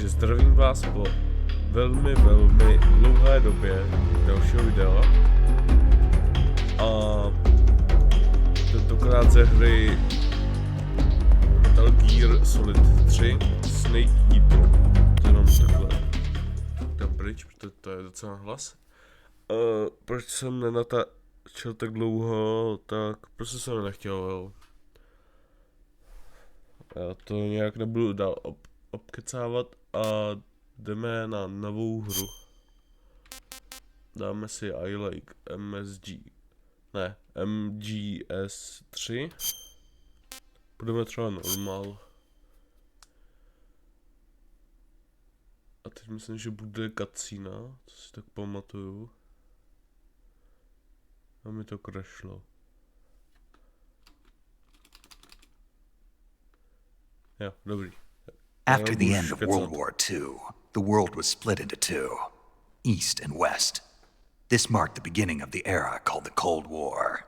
Takže zdravím vás po velmi dlouhé době dalšího videa. A tentokrát ze hry Metal Gear Solid 3 Snake Eater. To jenom takhle tam pryč, protože to je docela hlas. Proč jsem nenatáčel tak dlouho, tak prostě jsem nechtěl. Já to nějak nebudu dál obkecávat a jdeme na novou hru. Dáme si I like MGS3. Budeme třeba normál. A teď myslím, že bude cutscene, co si tak pamatuju. A mi to crashlo. Jo, dobrý. After the end of World War II, the world was split into two, East and West. This marked the beginning of the era called the Cold War.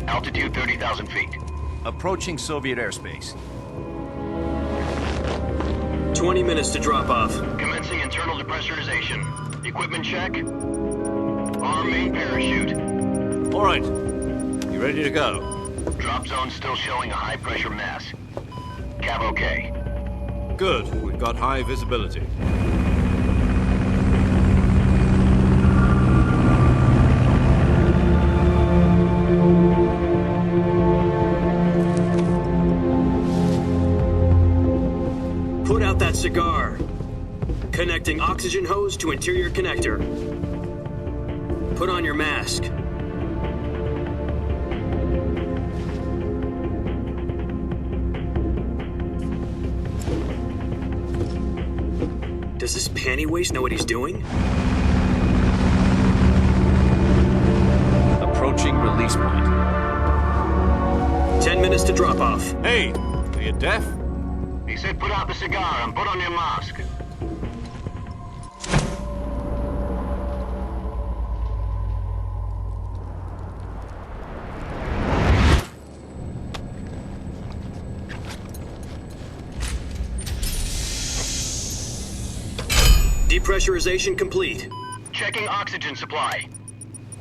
Altitude 30,000 feet. Approaching Soviet airspace. 20 minutes to drop off. Commencing internal depressurization. Equipment check. Arm main parachute. All right. You ready to go? Drop zone still showing a high pressure mass. Cav okay. Good. We've got high visibility. Put out that cigar. Connecting oxygen hose to interior connector. Put on your mask. Does this panty waste know what he's doing? Approaching release point. 10 minutes to drop off. Hey, are you deaf? He said put out the cigar and put on your mask. Depressurization complete. Checking oxygen supply.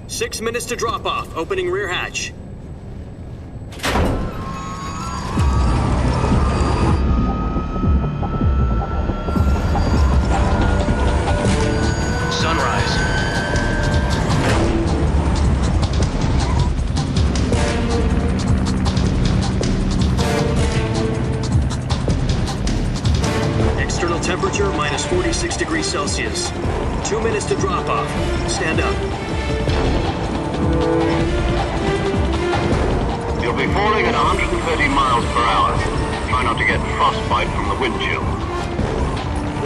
6 minutes to drop off. Opening rear hatch. Sunrise. External temperature minus 46 degrees Celsius. 2 minutes to drop off. Stand up. You'll be falling at 130 miles per hour. Try not to get frostbite from the wind chill.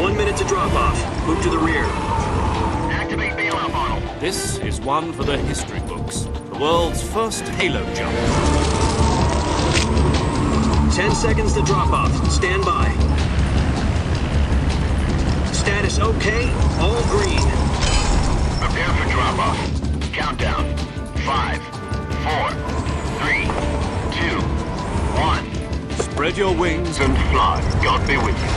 1 minute to drop off. Move to the rear. Activate bailout model. This is one for the history books. The world's first halo jump. 10 seconds to drop off. Stand by. Status okay. All green. Prepare for drop off. Countdown. 5, 4, 3, 2, 1. Spread your wings. And fly. God be with you.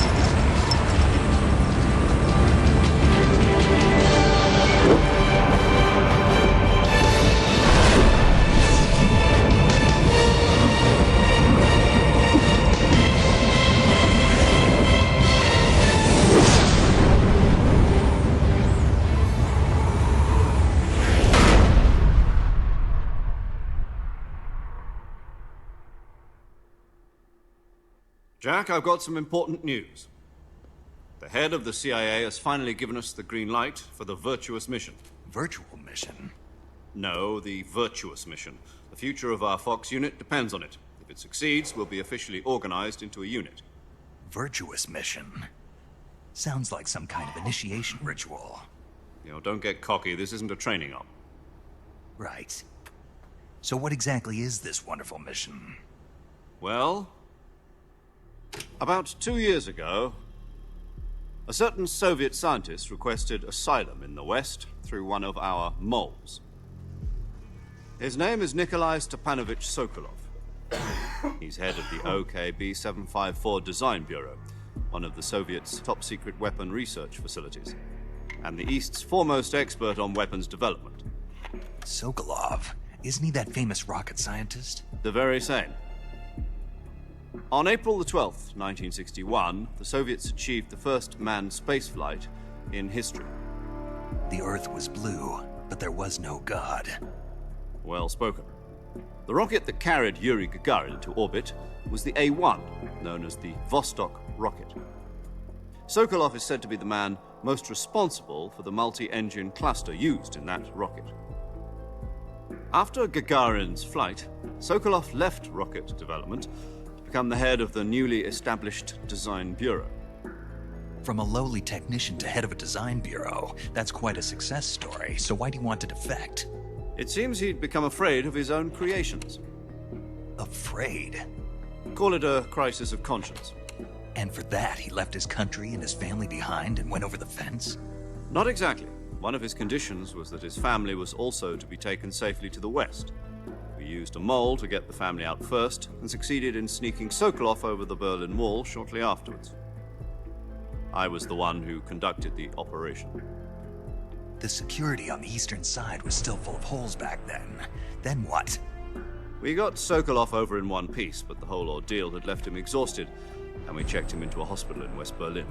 Jack, I've got some important news. The head of the CIA has finally given us the green light for the virtuous mission. Virtual mission? No, the virtuous mission. The future of our Fox unit depends on it. If it succeeds, we'll be officially organized into a unit. Virtuous mission? Sounds like some kind of initiation ritual. You know, don't get cocky. This isn't a training op. Right. So what exactly is this wonderful mission? Well, about 2 years ago, a certain Soviet scientist requested asylum in the West through one of our moles. His name is Nikolai Stepanovich Sokolov. He's head of the OKB 754 Design Bureau, one of the Soviets' top-secret weapon research facilities, and the East's foremost expert on weapons development. Sokolov? Isn't he that famous rocket scientist? The very same. On April the 12th, 1961, the Soviets achieved the first manned spaceflight in history. The Earth was blue, but there was no God. Well spoken. The rocket that carried Yuri Gagarin to orbit was the A-1, known as the Vostok rocket. Sokolov is said to be the man most responsible for the multi-engine cluster used in that rocket. After Gagarin's flight, Sokolov left rocket development to become the head of the newly established Design Bureau. From a lowly technician to head of a design bureau, that's quite a success story, so why do you want to defect? It seems he'd become afraid of his own creations. Afraid? Call it a crisis of conscience. And for that, he left his country and his family behind and went over the fence? Not exactly. One of his conditions was that his family was also to be taken safely to the West. We used a mole to get the family out first and succeeded in sneaking Sokolov over the Berlin Wall shortly afterwards. I was the one who conducted the operation. The security on the eastern side was still full of holes back then. Then what? We got Sokolov over in one piece, but the whole ordeal had left him exhausted, and we checked him into a hospital in West Berlin.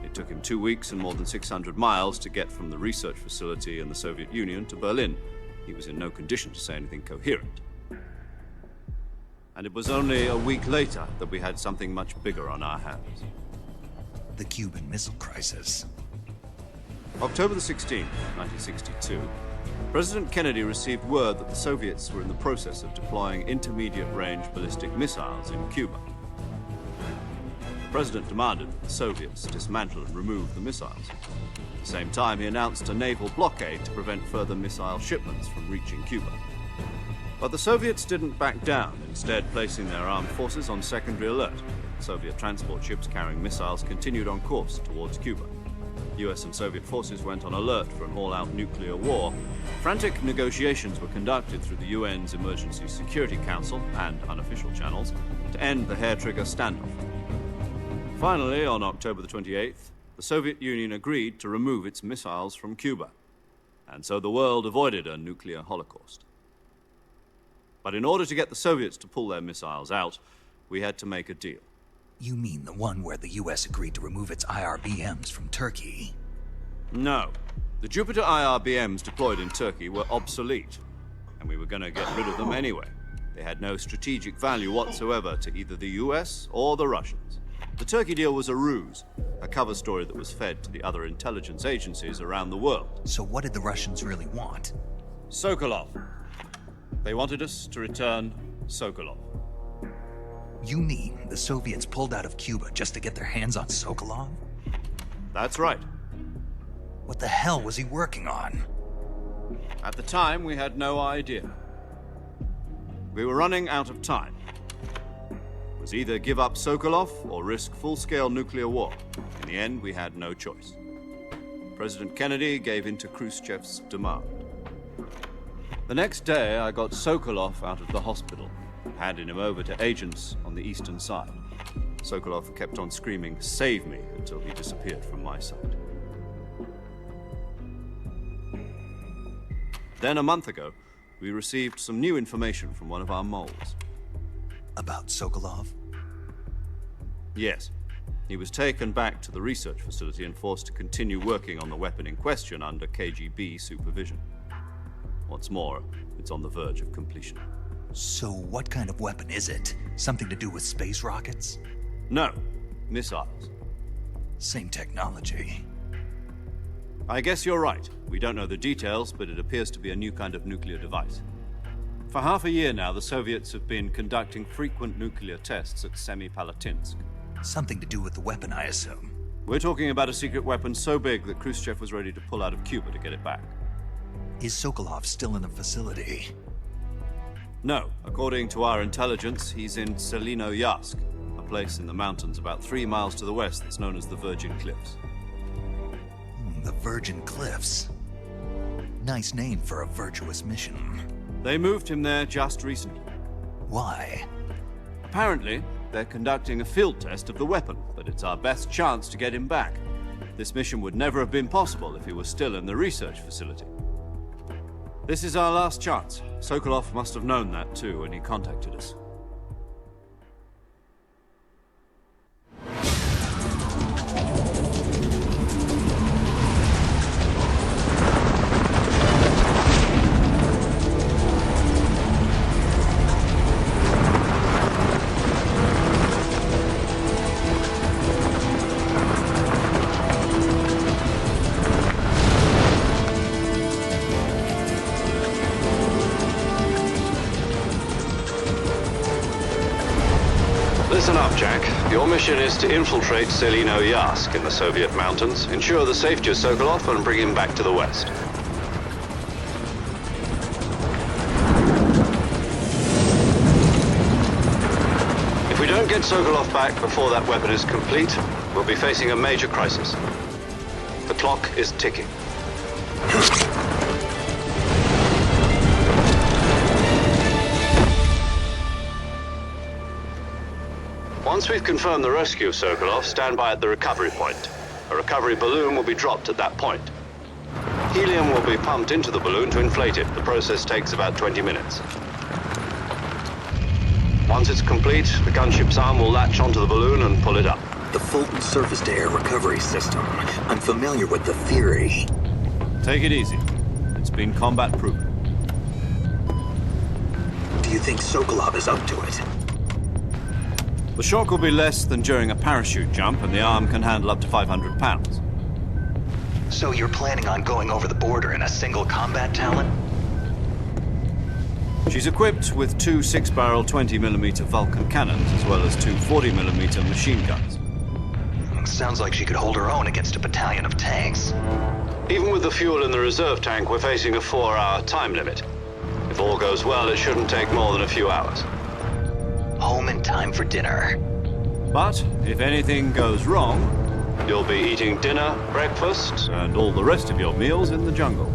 It took him 2 weeks and more than 600 miles to get from the research facility in the Soviet Union to Berlin. He was in no condition to say anything coherent. And it was only a week later that we had something much bigger on our hands. The Cuban Missile Crisis. October the 16th, 1962, President Kennedy received word that the Soviets were in the process of deploying intermediate-range ballistic missiles in Cuba. The President demanded that the Soviets dismantle and remove the missiles. At the same time, he announced a naval blockade to prevent further missile shipments from reaching Cuba. But the Soviets didn't back down, instead placing their armed forces on secondary alert. Soviet transport ships carrying missiles continued on course towards Cuba. US and Soviet forces went on alert for an all-out nuclear war. Frantic negotiations were conducted through the UN's Emergency Security Council and unofficial channels to end the hair-trigger standoff. Finally, on October the 28th, the Soviet Union agreed to remove its missiles from Cuba, and so the world avoided a nuclear holocaust. But in order to get the Soviets to pull their missiles out, we had to make a deal. You mean the one where the US agreed to remove its IRBMs from Turkey? No. The Jupiter IRBMs deployed in Turkey were obsolete, and we were going to get rid of them anyway. They had no strategic value whatsoever to either the US or the Russians. The Turkey deal was a ruse, a cover story that was fed to the other intelligence agencies around the world. So what did the Russians really want? Sokolov. They wanted us to return Sokolov. You mean the Soviets pulled out of Cuba just to get their hands on Sokolov? That's right. What the hell was he working on? At the time, we had no idea. We were running out of time. It was either give up Sokolov or risk full-scale nuclear war. In the end, we had no choice. President Kennedy gave in to Khrushchev's demand. The next day, I got Sokolov out of the hospital, handing him over to agents on the eastern side. Sokolov kept on screaming, "Save me," until he disappeared from my sight. Then a month ago, we received some new information from one of our moles. About Sokolov? Yes. He was taken back to the research facility and forced to continue working on the weapon in question under KGB supervision. What's more, it's on the verge of completion. So what kind of weapon is it? Something to do with space rockets? No, missiles. Same technology. I guess you're right. We don't know the details, but it appears to be a new kind of nuclear device. For half a year now, the Soviets have been conducting frequent nuclear tests at Semipalatinsk. Something to do with the weapon, I assume. We're talking about a secret weapon so big that Khrushchev was ready to pull out of Cuba to get it back. Is Sokolov still in the facility? No. According to our intelligence, he's in Selinoyarsk, a place in the mountains about 3 miles to the west that's known as the Virgin Cliffs. The Virgin Cliffs. Nice name for a virtuous mission. They moved him there just recently. Why? Apparently, they're conducting a field test of the weapon, but it's our best chance to get him back. This mission would never have been possible if he was still in the research facility. This is our last chance. Sokolov must have known that too when he contacted us. Listen up, Jack. Your mission is to infiltrate Selinoyarsk in the Soviet mountains, ensure the safety of Sokolov, and bring him back to the West. If we don't get Sokolov back before that weapon is complete, we'll be facing a major crisis. The clock is ticking. Once we've confirmed the rescue of Sokolov, stand by at the recovery point. A recovery balloon will be dropped at that point. Helium will be pumped into the balloon to inflate it. The process takes about 20 minutes. Once it's complete, the gunship's arm will latch onto the balloon and pull it up. The Fulton surface-to-air recovery system. I'm familiar with the theory. Take it easy. It's been combat-proven. Do you think Sokolov is up to it? The shock will be less than during a parachute jump, and the arm can handle up to 500 pounds. So you're planning on going over the border in a single combat talon? She's equipped with 2 6-barrel 20mm Vulcan cannons, as well as 2 40mm machine guns. Sounds like she could hold her own against a battalion of tanks. Even with the fuel in the reserve tank, we're facing a 4-hour time limit. If all goes well, it shouldn't take more than a few hours. Home in time for dinner. But if anything goes wrong, You'll be eating dinner, breakfast, and all the rest of your meals in the jungle.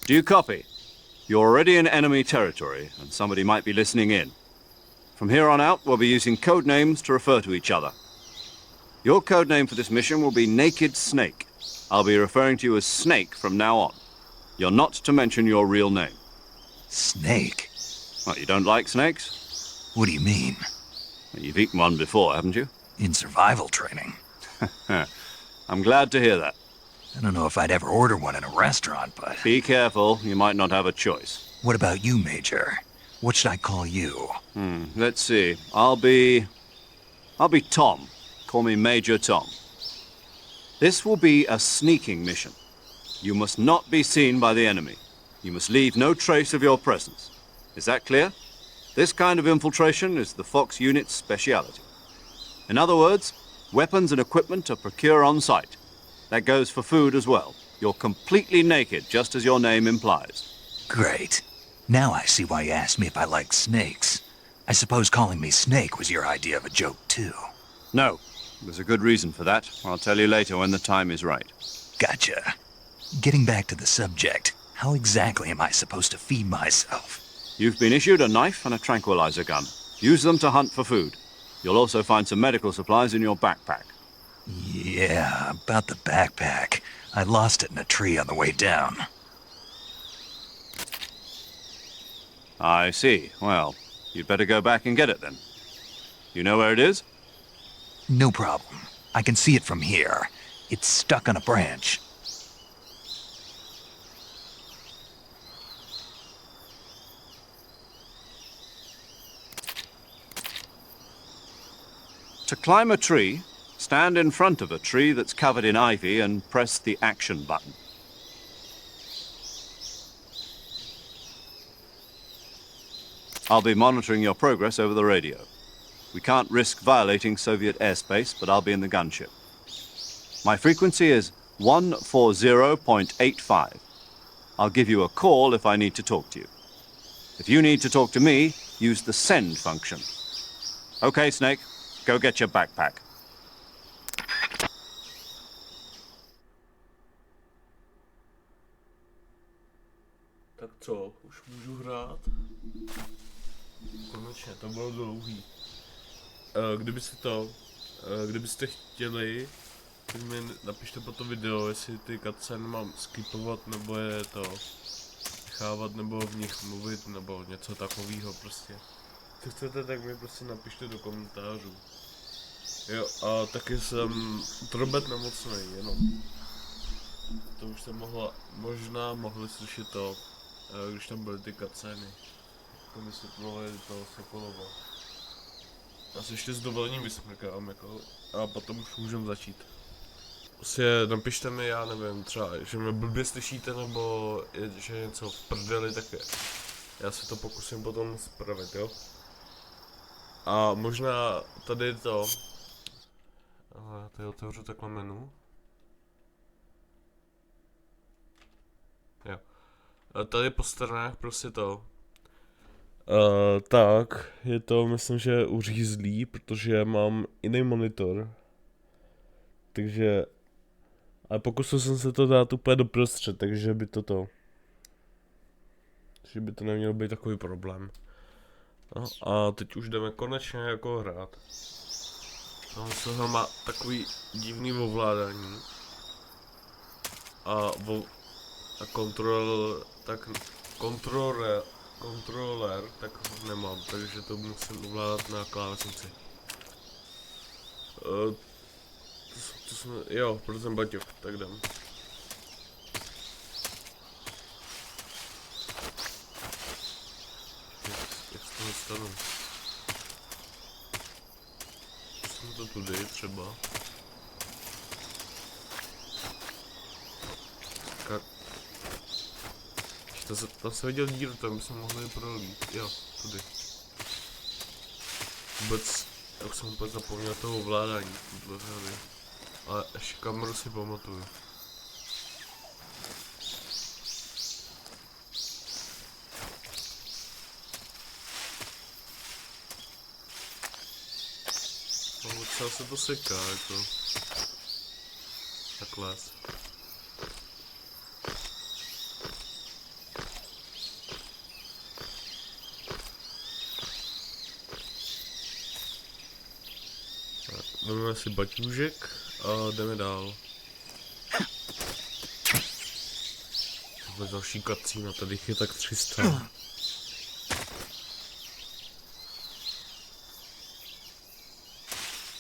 Do you copy? You're already in enemy territory, and somebody might be listening in. From here on out, we'll be using code names to refer to each other. Your code name for this mission will be Naked Snake. I'll be referring to you as Snake from now on. You're not to mention your real name. Snake? What, you don't like snakes? What do you mean? Well, you've eaten one before, haven't you? In survival training? I'm glad to hear that. I don't know if I'd ever order one in a restaurant, but... Be careful, you might not have a choice. What about you, Major? What should I call you? Let's see. I'll be Tom. Call me Major Tom. This will be a sneaking mission. You must not be seen by the enemy. You must leave no trace of your presence. Is that clear? This kind of infiltration is the Fox unit's speciality. In other words, weapons and equipment are procured on site. That goes for food as well. You're completely naked, just as your name implies. Great. Now I see why you asked me if I like snakes. I suppose calling me Snake was your idea of a joke, too. No, there's a good reason for that. I'll tell you later when the time is right. Gotcha. Getting back to the subject, how exactly am I supposed to feed myself? You've been issued a knife and a tranquilizer gun. Use them to hunt for food. You'll also find some medical supplies in your backpack. Yeah, about the backpack. I lost it in a tree on the way down. I see. Well, you'd better go back and get it then. You know where it is? No problem. I can see it from here. It's stuck on a branch. To climb a tree, stand in front of a tree that's covered in ivy and press the action button. I'll be monitoring your progress over the radio. We can't risk violating Soviet airspace, but I'll be in the gunship. My frequency is 140.85. I'll give you a call if I need to talk to you. If you need to talk to me, use the send function. Okay, Snake, go get your backpack. Tak co, už můžu hrát? Konečně, to bylo dlouhý. Kdybyste chtěli, tak mi napište po to video, jestli ty cutscény mám skipovat, nebo je to nechávat, nebo v nich mluvit, nebo něco takového prostě. Co chcete, tak mi prostě napište do komentářů. Jo, a taky jsem trobet nemocnej, jenom. To už jsem možná mohli slyšet to, když tam byly ty cutscény. To vysvětlovali to Sokolova. Já se ještě s dovolením vysmrkám, jako, a potom už můžeme začít. Prostě napište mi, já nevím, třeba, že mě blbě slyšíte, nebo že něco v prdeli, tak je. Já si to pokusím potom spravit, jo. A možná tady to... Tady otevřu takhle menu. Jo. A tady po stranách prostě to. Tak, je to, myslím, že uřízlý, protože mám jiný monitor. Takže... Ale pokusil jsem se to dát úplně doprostřed, takže by že by to nemělo být takový problém. No, a teď už jdeme konečně jako hrát. No, tohle má takový divný ovládání. A kontroler, tak ho nemám, takže to musím ovládat na klávesnici. Jo, pro ten baťoch, tak jdem. Jak z toho stanu? Jsem to tudy třeba. Tam se viděl díru, tam bychom mohli prolít. Jo, tudy. Vůbec, jak jsem úplně zapomněl toho ovládání. Ale ještě kameru si pamatuju. No, docela se to seká, jako. Takhle. Vezmeme si baťůžek a jdeme dál. Tohle další cutscene, tady je tak 300.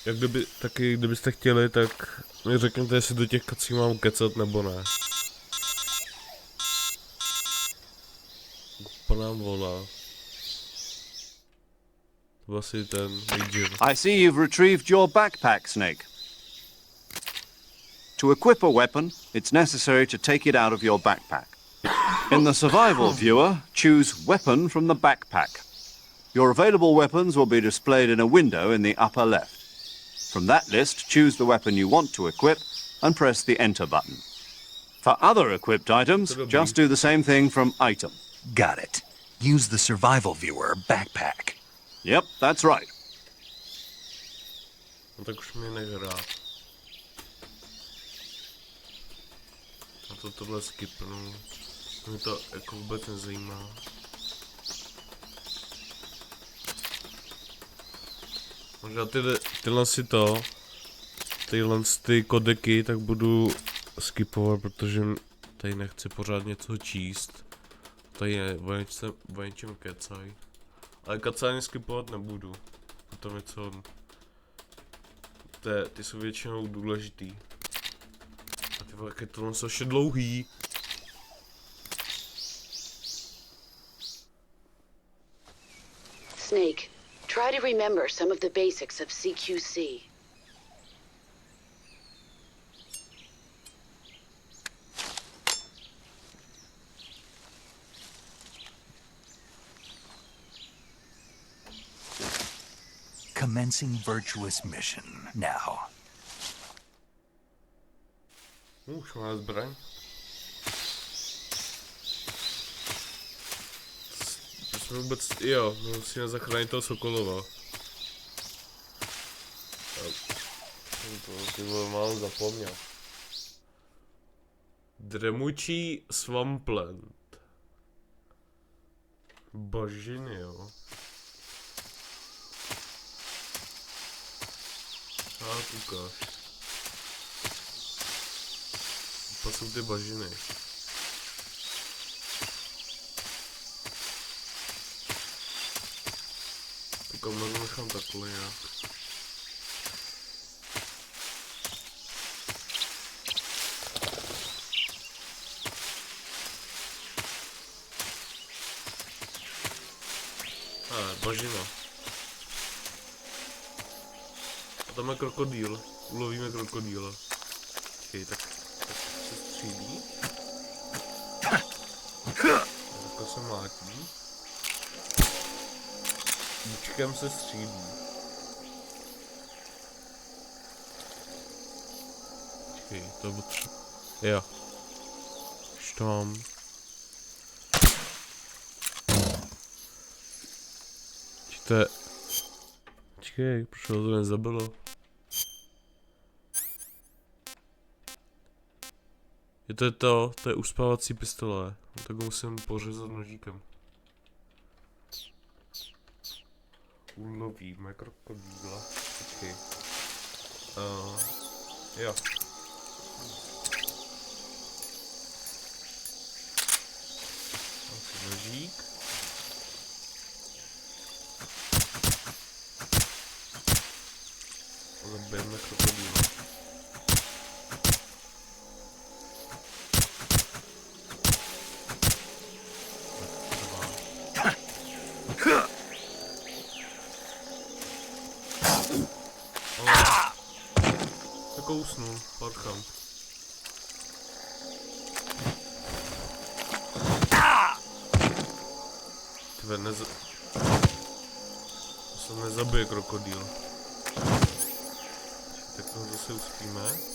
jak kdybyste chtěli, tak mi řekněte, jestli do těch kací mám kecat nebo ne. Po nám volá. To byl asi ten nejdřív. I see you've retrieved your backpack, Snake. To equip a weapon, it's necessary to take it out of your backpack. In the survival viewer, choose Weapon from the backpack. Your available weapons will be displayed in a window in the upper left. From that list, choose the weapon you want to equip and press the Enter button. For other equipped items, just do the same thing from Item. Got it. Use the survival viewer backpack. Yep, that's right. No tak už mě nehrá. A tohle skipnu. Mě to jako vůbec nezajímá. Možná tyhle ty kodeky tak budu skipovat, protože tady nechci pořád něco číst. Tady je o něčem kecaj. Ale kacání skipovat nebudu. Potom něco... Ty jsou většinou důležitý. A ty vole, jak je tohle ještě dlouhý. Snake, try to remember some of the basics of CQC. Commencing virtuous mission now. Už má zbraň. To jsme vůbec, jo, musíme zachránit toho Sokolova. To ty vole málo zapomněl. Dremučí swampland. Bažiny, jo. A ukáž. To jsou ty bažiny. Tu kameru nechám takhle nějak. Bažina. A tam je krokodýl. Ulovíme krokodýla. Počkej, tak se střílí. Takhle se mlátí. Bučkem se střílí. Počkej, to bude... Jo. Štom. Počkej, proč to nezabilo? To je uspávací pistole, tak ho musím pořezat nožíkem. Ulovíme krokodýla, počkej. Jo. Asi nožík. Zabijeme krokodýla. Kousnu, parchám. Tve, to se nezabije krokodýl. Tak to zase uspíme.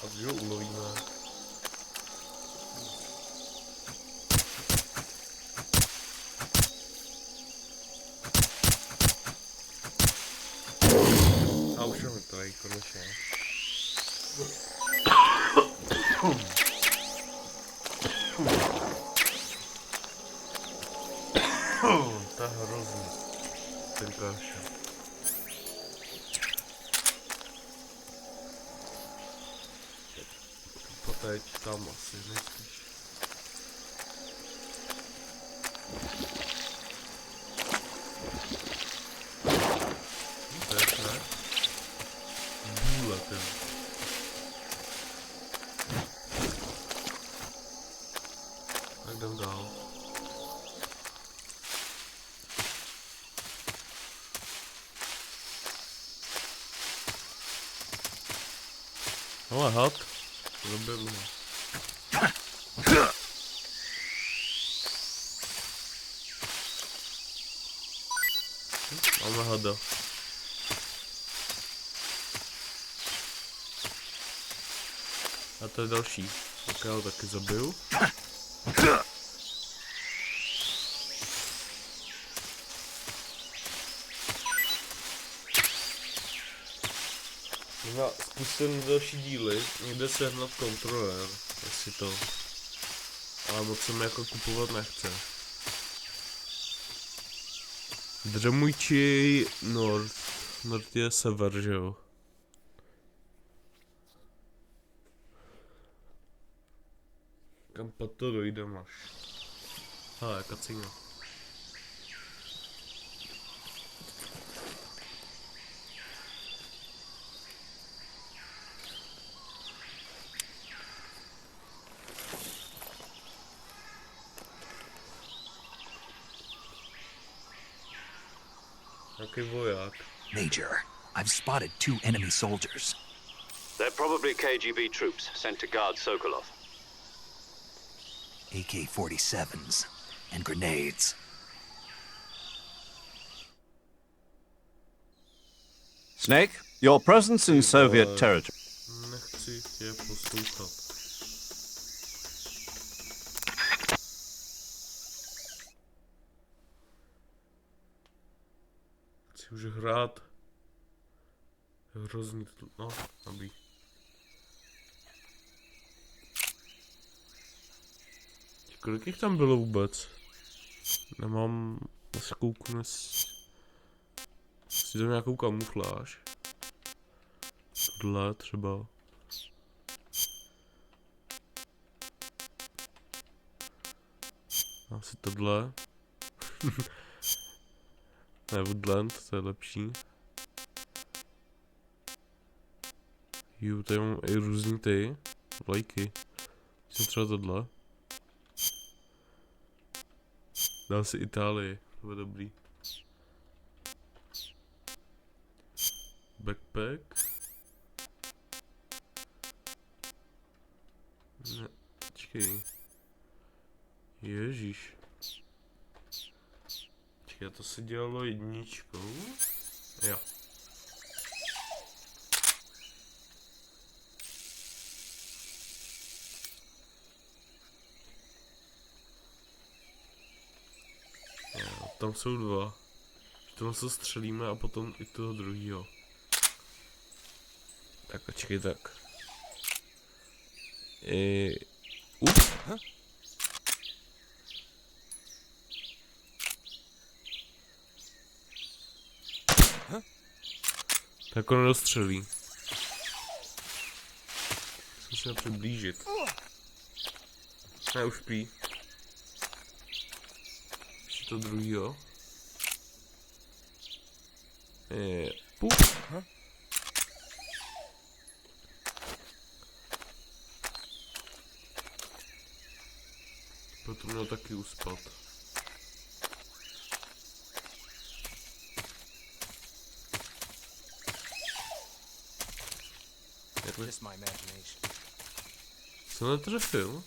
A když ho ulovíme. A už máme tady konečně. To je hrozný. Ten kašel. teď tam asi nejspíš. To je ne? Bůle, ty. Tak jdem dál. Ale had, zabijeme ho. Máme hada. A to je další. Tak já ho taky zabiju. No, zkusím další díly, někde sehnat kontroler, jestli to. Ale moc se mi jako kupovat nechce. Dremujčí North. North je sever, že jo? Kam pak to dojdem až? Hele, kacína. Jaký voják. Major, I've spotted 2 enemy soldiers. They're probably KGB troops sent to guard Sokolov. AK-47s and grenades. Snake, your presence in Soviet territory. Nechci tě poslouchat. Chci už hrát. Hrozný, no, aby. Kolik jich tam bylo vůbec? Nemám asi kouknu, si dám nějakou kamufláž. Tohle třeba. Asi tohle. Ne, Woodland, to je lepší. Tady mám i různý ty vlajky. Jsem třeba tohle. Dám si Itálii, to bude dobrý. Backpack. Ne, počkej. Ježíš. Počkej, to se dělalo jedničkou. Jo. Tam jsou 2. Tam se střelíme a potom i toho druhýho. Tak počkej, tak. Tak on dostřelí. Musím se přiblížit. Ne, už spí. Ještě to druhýho. Proto měl taky uspat. Jsem netrefil?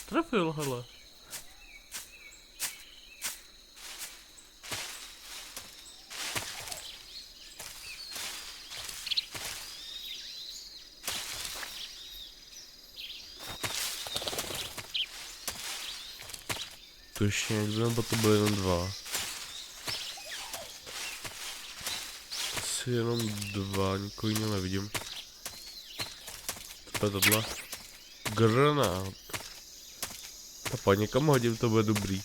Trefil, hele. To ještě někdo, nebo to bylo jenom 2? Asi jenom 2, nikoho jiného nevidím. To je tohle. Granát. A pak někam hodím, to bude dobrý.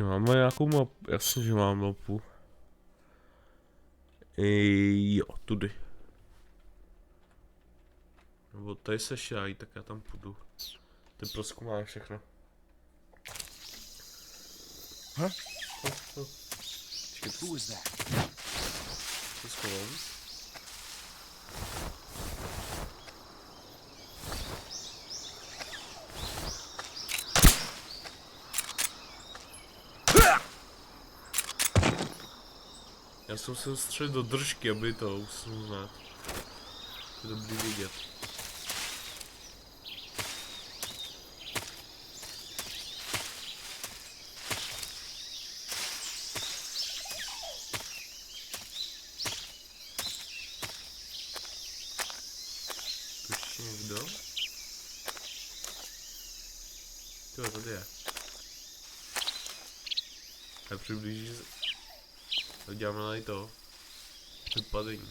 Počkej, máme nějakou mapu? Jasně, že mám mapu. Jo, tudy. Nebo tady se šájí, tak já tam půjdu. Ty prozkoumáme všechno. Počkej, who is that? To schovám. Já jsem se střelil do držky, aby to musím znát. To je dobrý vidět. Tu ještě někdo? Jo, tady je. A přiblíží se. Děláme na to. Vypadení.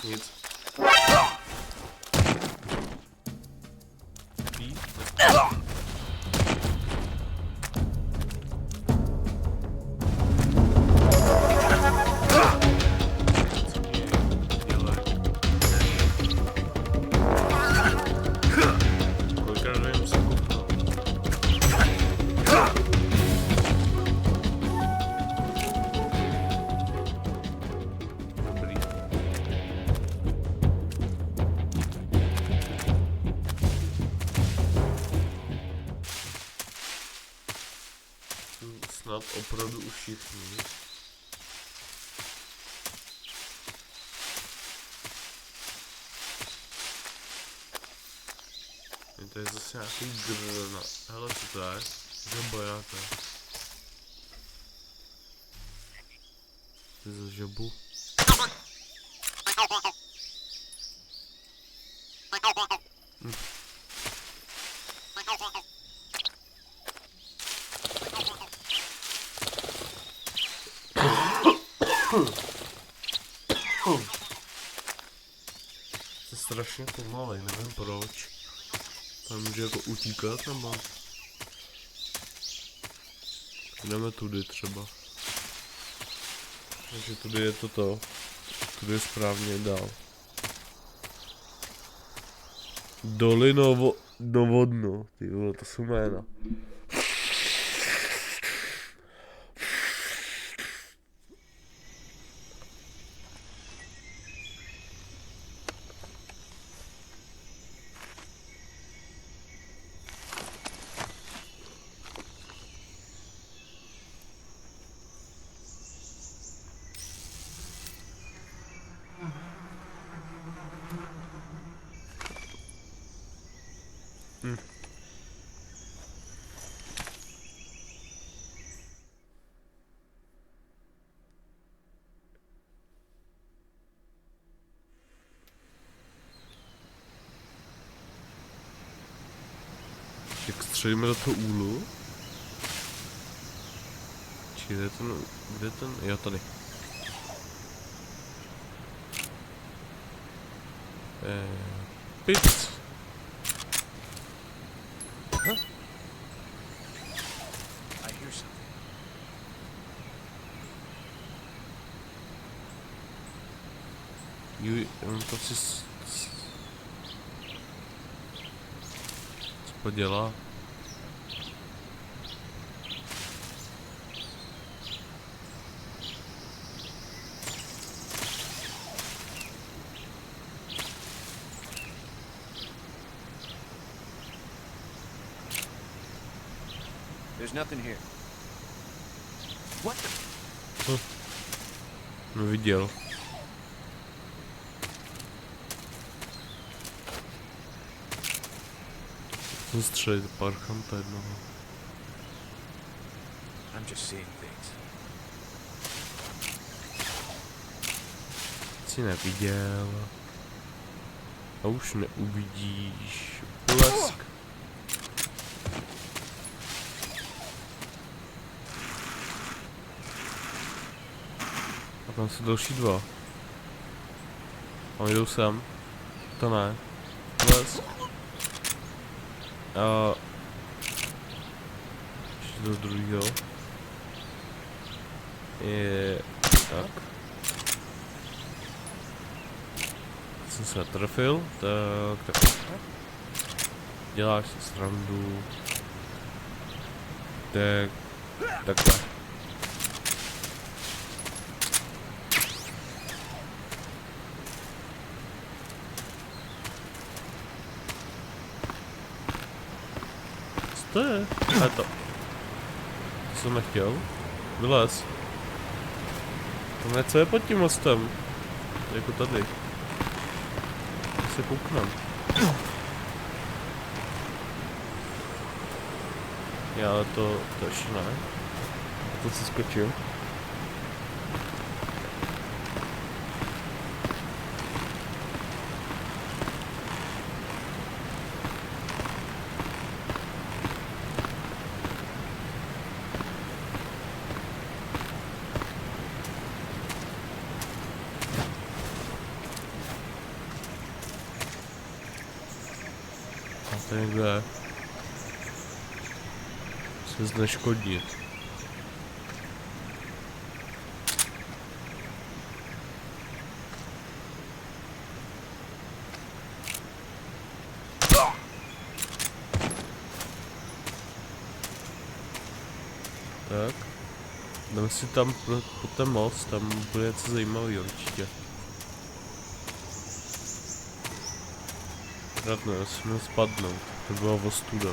Nic. Snad opravdu už všichni. To je zase nějaký grna. Hele, co to je? Žaba nějaká. To je za žabu. To je strašně pomalej, nevím proč. Tam může jako utíkat nebo? Jdeme tudy třeba. Takže tudy je toto. Tudy je správně dál. Dolinovodno, ty vole, to jsou jména. Jak střelíme do toho úlu? Či kde je ten, jo tady. Pic. On to si... Co podělá? There's nothing here. What the? Viděl. Střelit parchanta jednoho. I'm just seeing things. Jsi neviděl. A už neuvidíš. Blesk. A tam jsou další dva. A jdou sem. To ne. Blesk. do druhého. Je tak. Jsem se trefil, tak. Děláš si srandu. Tak, takhle. Co to je? A to jsem nechtěl. Vylez. Co je pod tím mostem? Jako tady. Se kouknem. Já ale to ještě ne. A to si skočil. A to někdo je. Se zneškodnit. Tak. Jdeme si tam po ten most, tam bude něco zajímavého určitě. Radno, já si měl spadnout, to byla ostuda.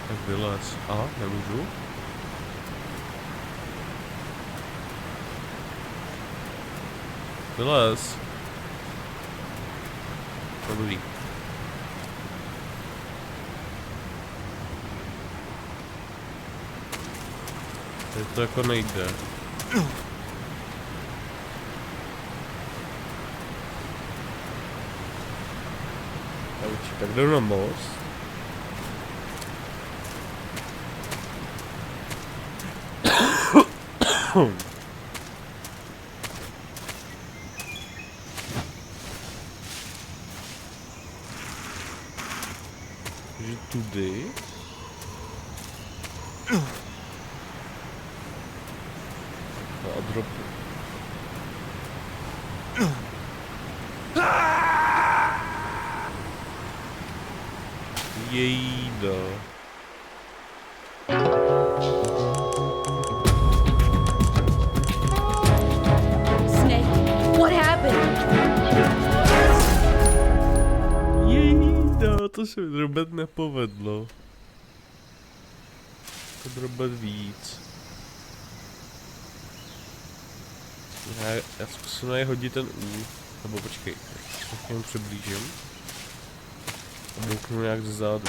Tak vylez. Aha, nemůžu. Vylez. Dobrý. Tady to jako nejde. Tak jdu na most. Takže tudy. A dropu. Jejda. Snake, what happened? Jejda, to se mi drobet nepovedlo. To drobet víc. Já zkusím na je hodit ten úl. Nebo počkej, se k němu přiblížím. A bouknu nějak ze zádu.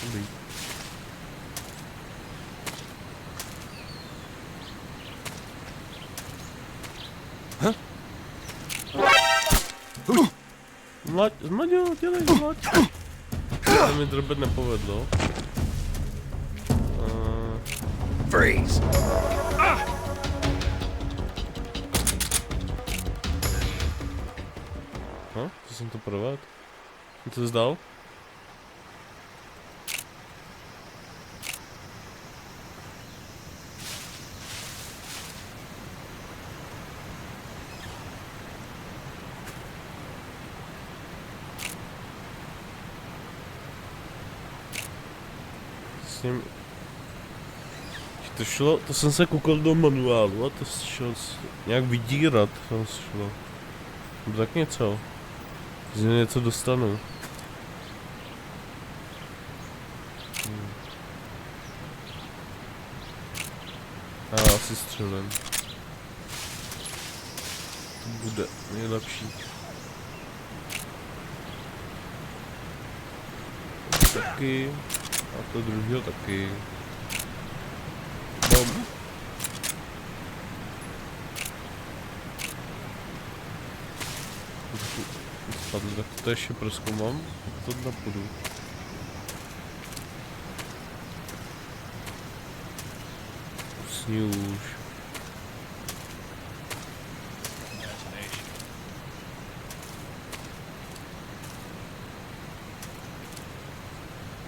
Dobrý. Zmladil, dělej, zmlad. To mi drobet nepovedlo. Freeze. Co jsem to provedl? Co to zdal? S ním... To šlo, to jsem se koukal do manuálu a to šlo nějak vydírat, to šlo. Tak něco. Z něj něco dostanu. A asi střelím. To bude nejlepší. Taky. A to druhého taky. Bom. Spadnu, tak to ještě prozkoumám. To napůjdu. Zní už.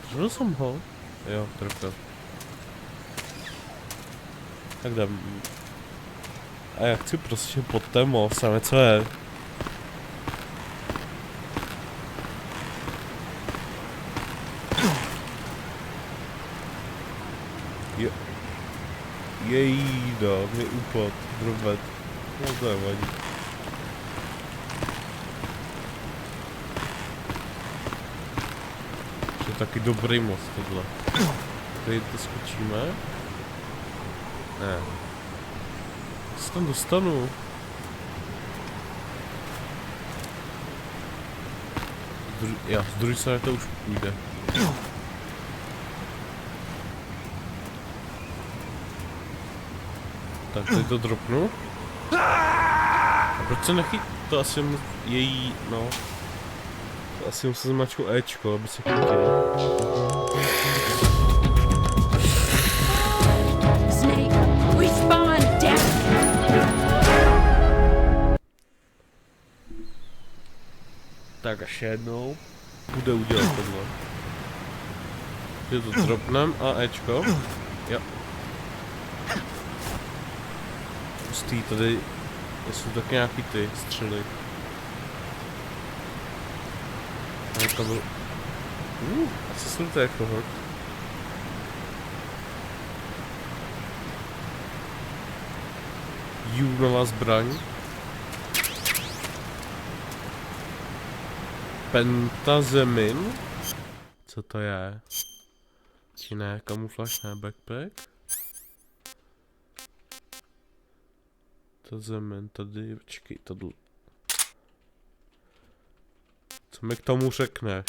Trefil jsem ho? Jo, trefil. Tak jdem. A já chci prostě pod témo, samé co je. Jejda, mě upad, drobet. No to je vadí. To je taky dobrý most tohle. Tady to skočíme. Ne. Co tam dostanu? Z druhé strany to už půjde. Tak, tady to dropnu. A proč se nechyt? To asi její, no. To asi musím zmačku Ečko, aby se chytil. Snake, respawn, death. Tak až jednou bude udělat tohle. Je to dropnem a Ečko. Jo. Pustý, tady jsou tak nějaký ty střely. To byl... asi jsem to jako hod. Nová zbraň. Pentazemin. Co to je? Či ne, kamuflaž, ne, backpack. Pentazemin, tady, počkej, tohle. Co mi k tomu řekneš?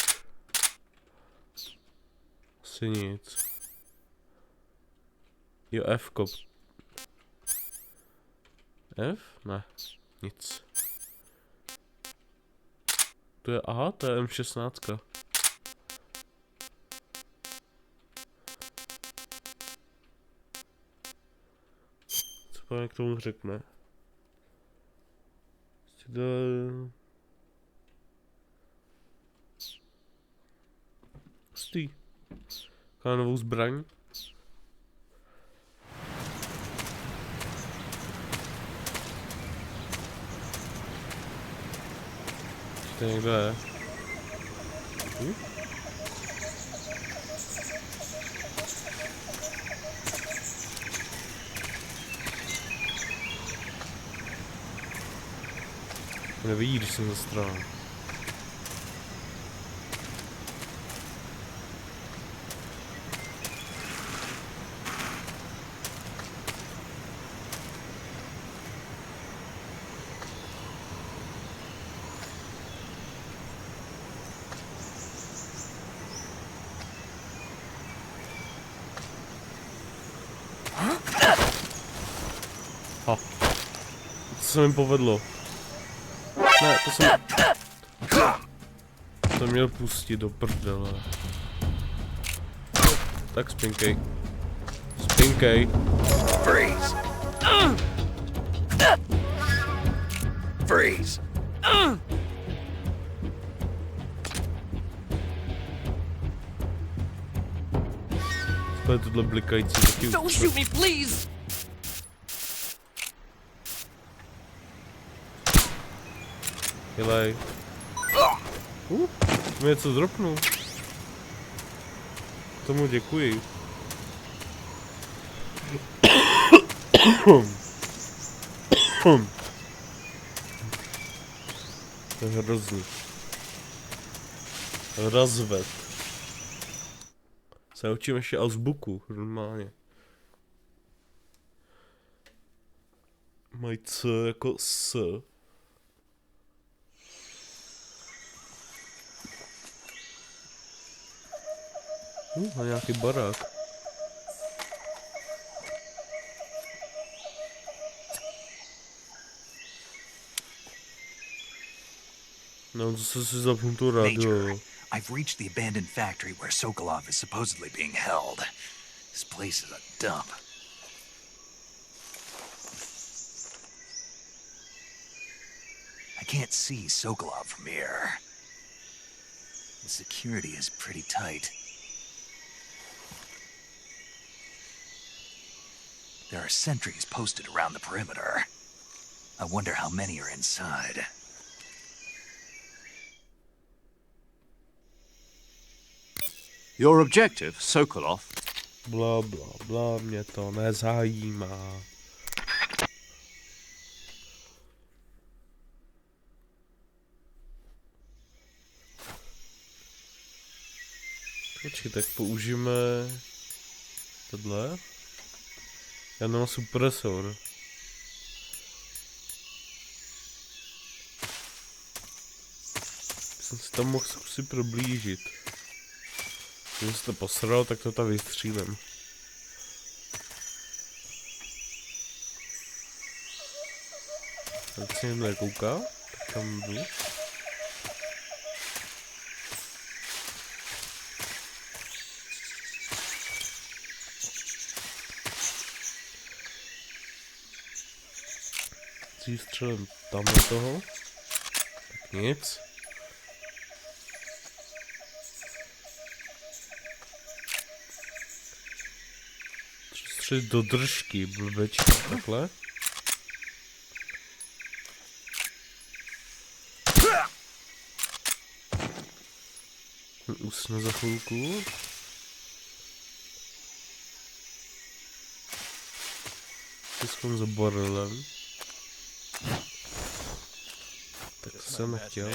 Asi nic. Jo, F-ko. F? Ne, nic. To je, aha, to je M16. Co pane k tomu řekne? Pustý. Máme novou zbraň. To někdo je. Nevidí, když jsem zastrál. To se mi povedlo. Ne, to jsem... To měl pustit do prdele. Tak spinkej. Spinkej. Freeze. Freeze. To je tohle blikající taky. Don't shoot me, please! Hilej. Mě něco dropnu. Tomu děkuji. To je hrozný. Razvet. Se učím ještě azbuku, normálně. Mají C jako S. A nějaký barák. No, zase si zapnu to radio. I've reached the abandoned factory where Sokolov is supposedly being held. This place is a dump. can't see Sokolov from here. The security is pretty tight. There are sentries posted around the perimeter. I wonder how many are inside. Your objective, Sokolov? Bla, bla, bla, mě to nezajímá. Počkej, tak použijeme tohle. Já nemám supresor. Jsem si tam mohl zkusit problížit. Když se to posral, tak to tam vystřílím. Teď se jim nekouká, tak tam jdu. Střelím tam do toho. Tak nic. Střelit do držky, blbečka, takhle. Usnu za chvilku. Tiskom za barelem. Tak to jsem nechtěl.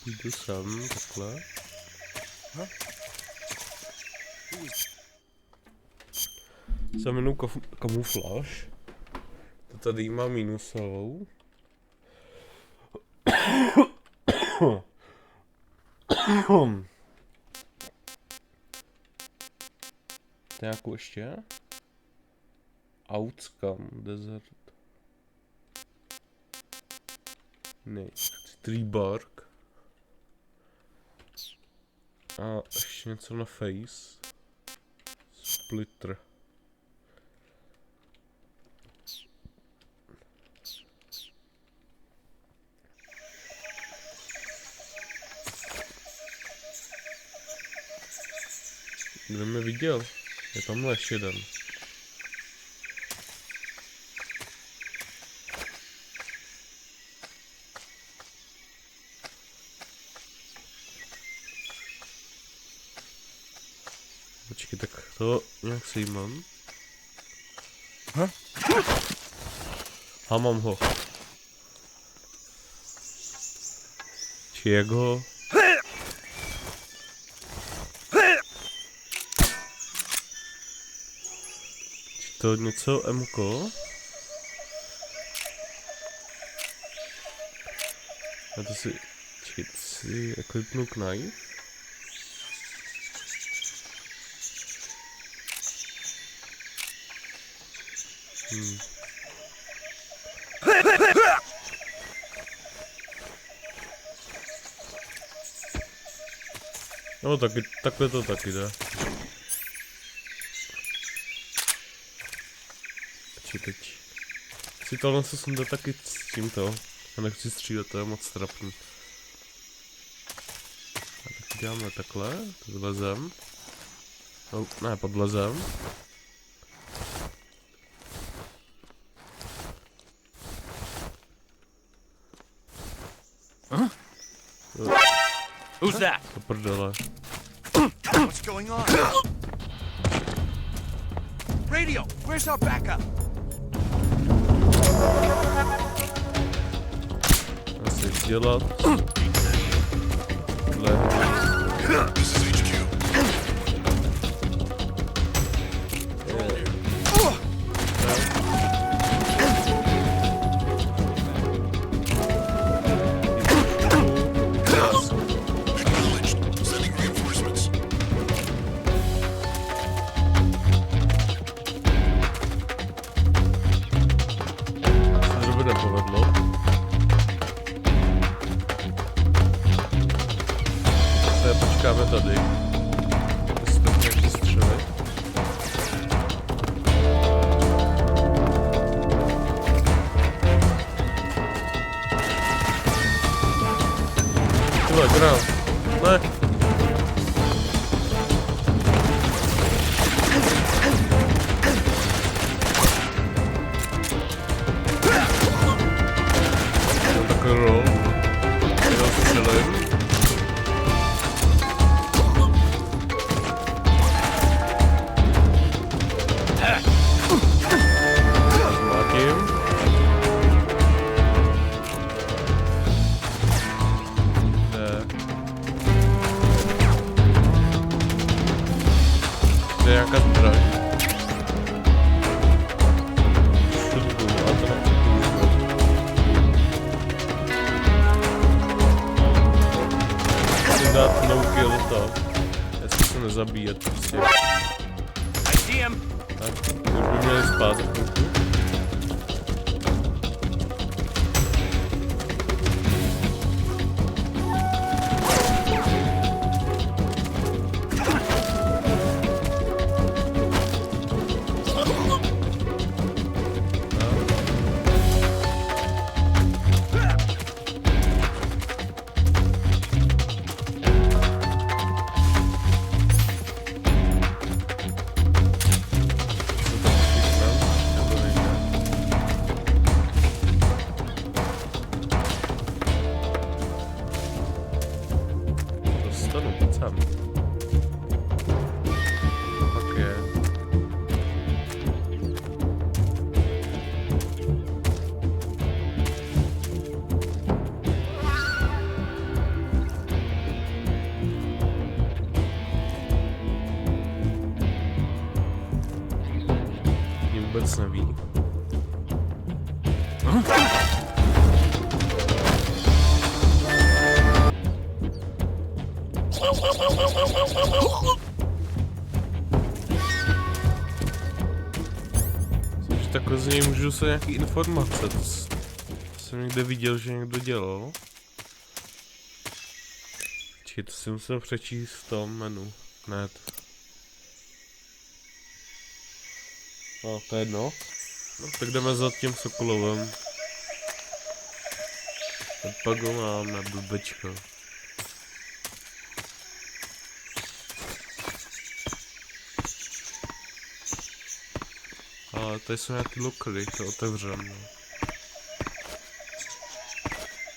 Jdu sem, takhle. Jsem jenom kamufláž. To tady má minusovou. To je jako ještě? Outcome, desert. Ne, tree bark. A ještě něco na face. Splitter. Kdo mě viděl? Je tamhle ještě jeden. Počkej, tak to nějak si mám. A mám ho. Či jak ho? Či to něco MK? Já to si... Čekaj, to si eklipnu knife. No taky, takhle to taky jde. Teď si tohle se sunde taky s tímto. Já nechci střílet, to je moc trapný. A tak děláme takhle, podlezem. No, ne, podlezem. Who's that? To prdele. What's going on? Radio, where's our backup? Asi dělat. This is HQ. Počkáme tady. To se tak nějak střelit. Tyhle, granát. Ne. Roll. Rozstřelím. Zmátím. To je nějaká zbraň. Dát no kill to. Jestli se nezabíjet prostě. Tak, už by měli spát za chvilku. Vůbec neví. Což takhle z něj můžu dostat nějaký informace. To jsem někde viděl, že někdo dělal. Či to si musel přečíst v tom menu. Ne to. No, to je jedno. No, tak jdeme za tím sokolovem. Ten pak ho máme, blbečko. Ale tady jsou nějaký lokry, to otevřeme. No.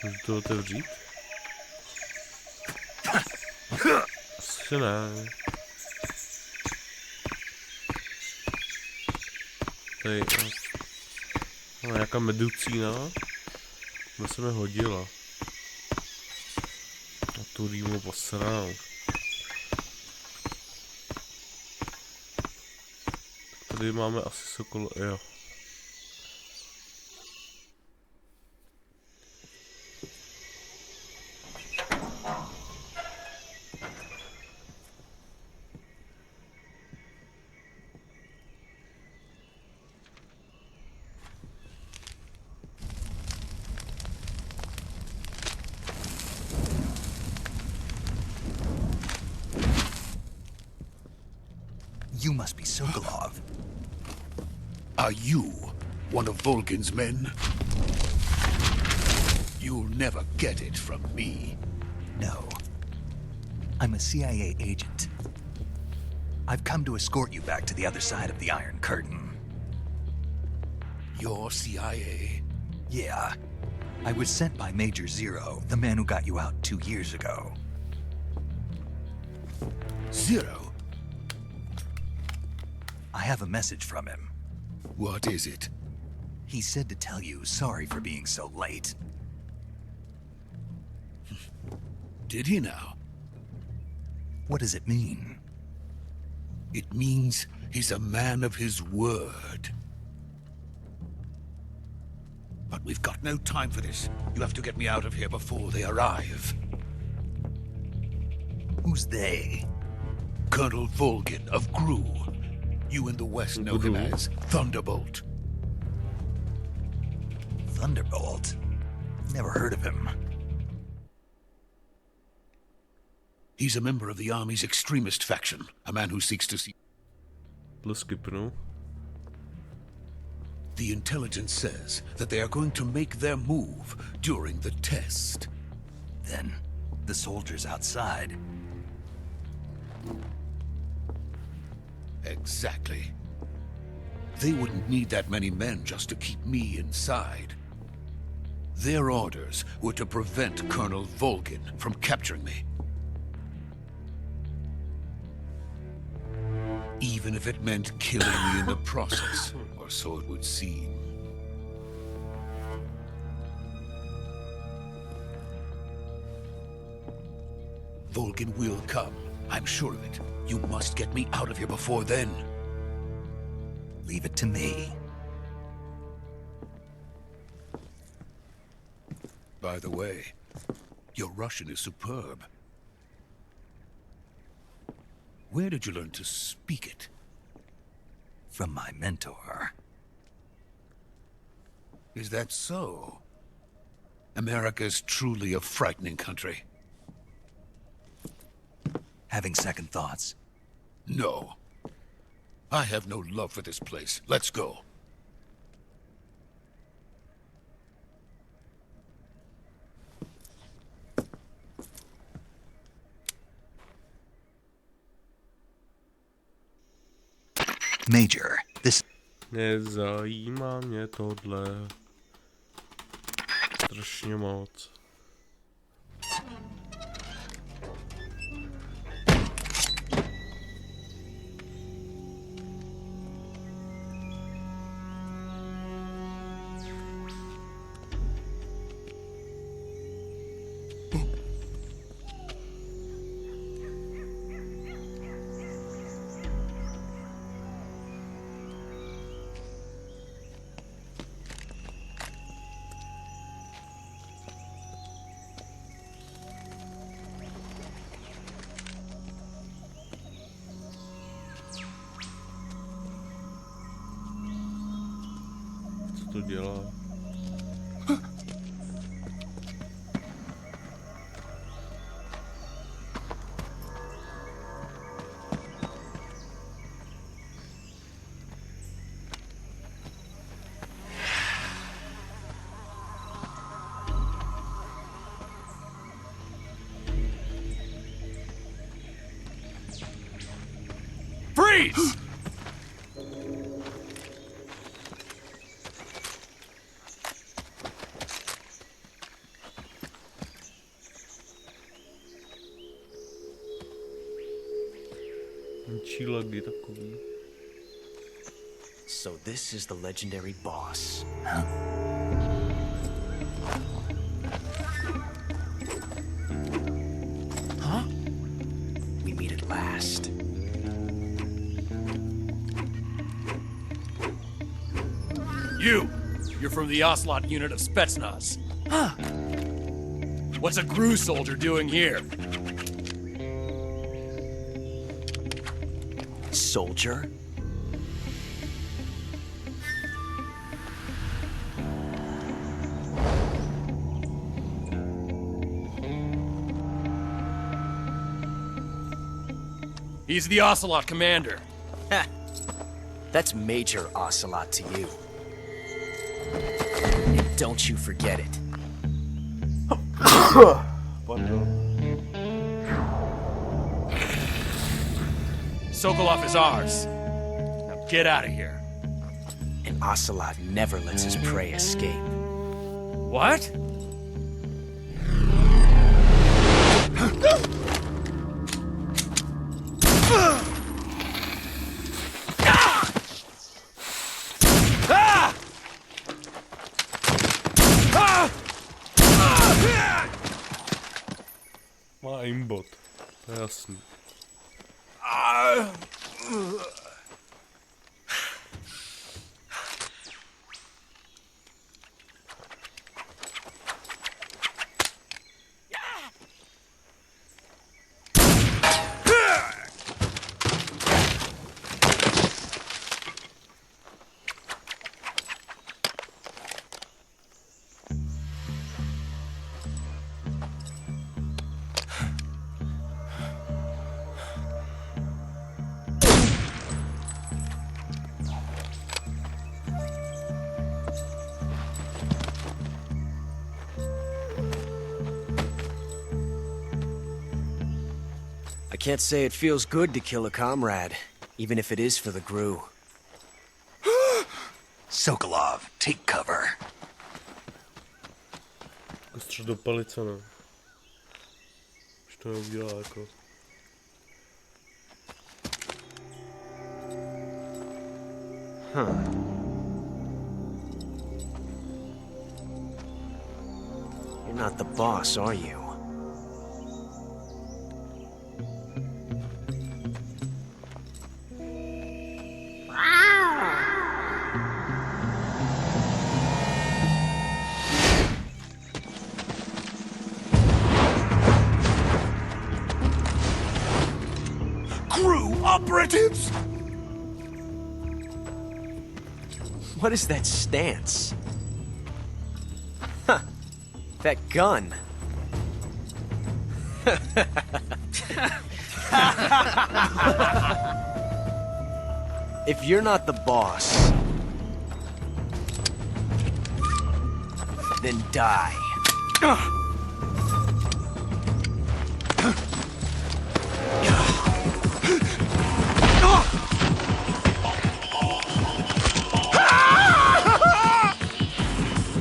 Můžu to otevřít? Asi ne. Tady, no, nějaká meducína. To se mi hodila. A tu rýmu posral. Tady máme asi sokol, jo. You must be Sokolov. Are you one of Volgin's men? You'll never get it from me. No. I'm a CIA agent. I've come to escort you back to the other side of the Iron Curtain. You're CIA? Yeah. I was sent by Major Zero, the man who got you out 2 years ago. Zero? I have a message from him. What is it? He said to tell you sorry for being so late. Did he now? What does it mean? It means he's a man of his word. But we've got no time for this. You have to get me out of here before they arrive. Who's they? Colonel Volgin of Gru. You in the West know him as Thunderbolt. Thunderbolt? Never heard of him. He's a member of the Army's extremist faction, a man who seeks to see... Skipnu. The intelligence says that they are going to make their move during the test. Then, the soldiers outside. Exactly. They wouldn't need that many men just to keep me inside. Their orders were to prevent Colonel Volgin from capturing me. Even if it meant killing me in the process, or so it would seem. Volgin will come. I'm sure of it. You must get me out of here before then. Leave it to me. By the way, your Russian is superb. Where did you learn to speak it? From my mentor. Is that so? America's truly a frightening country. Having second thoughts? No. I have no love for this place. Let's go. Major, this... Nezajímá mě tohle. Strašně moc. Co to dělá? Freeze! Čílaky takový. So this is the legendary boss. Huh? We meet at last. You're from the Ocelot unit of Spetsnaz. Huh. What's a GRU soldier doing here? Soldier? He's the Ocelot commander. Ha! That's Major Ocelot to you. And don't you forget it. Sokolov is ours. Now get out of here. And Ocelot never lets his prey escape. What? Má aimbot, to je jasný. I can't say it feels good to kill a comrade, even if it is for the GRU. Sokolov, take cover. Střed do palice, no. Už to neudělá, jako. You're not the boss, are you? GRU operatives! What is that stance? Huh. That gun. If you're not the boss, then die.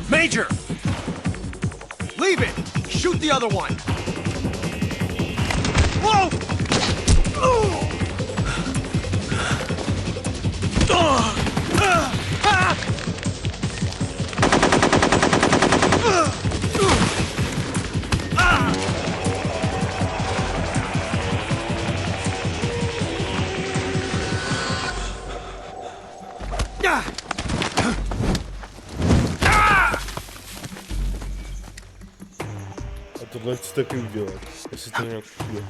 Major! Leave it! Shoot the other one! Whoa! A tohle chci taky udělat, jestli to nějak půjde.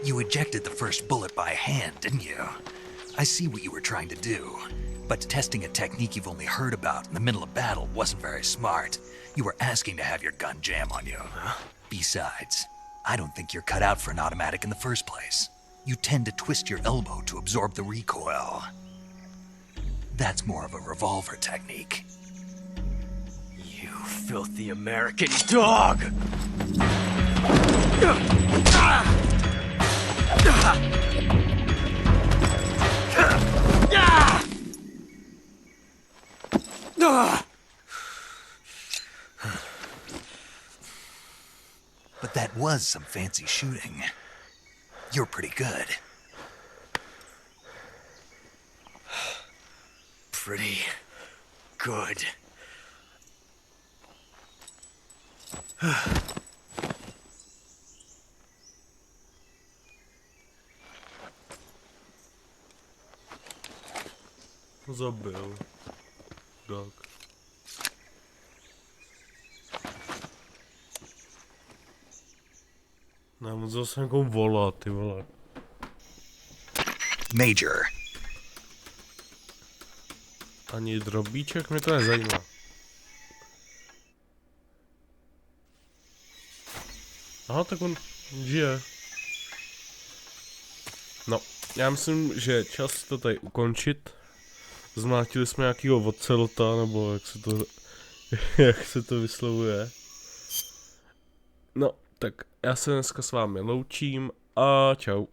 You ejected the first bullet by hand, didn't you? I see what you were trying to do, but testing a technique you've only heard about in the middle of battle wasn't very smart. You were asking to have your gun jam on you. Besides, I don't think you're cut out for an automatic in the first place. You tend to twist your elbow to absorb the recoil. That's more of a revolver technique. You filthy American dog! But that was some fancy shooting. You're pretty good. Pretty good. Zabil. Tak. Nám zase nějakou volá, ty vole. Major. Ani drobíček mě to nezajímá. Aha, tak on žije. No, já myslím, že je čas to tady ukončit. Zmlátili jsme nějakýho ocelota, nebo jak se to vyslovuje. No, tak já se dneska s vámi loučím a čau.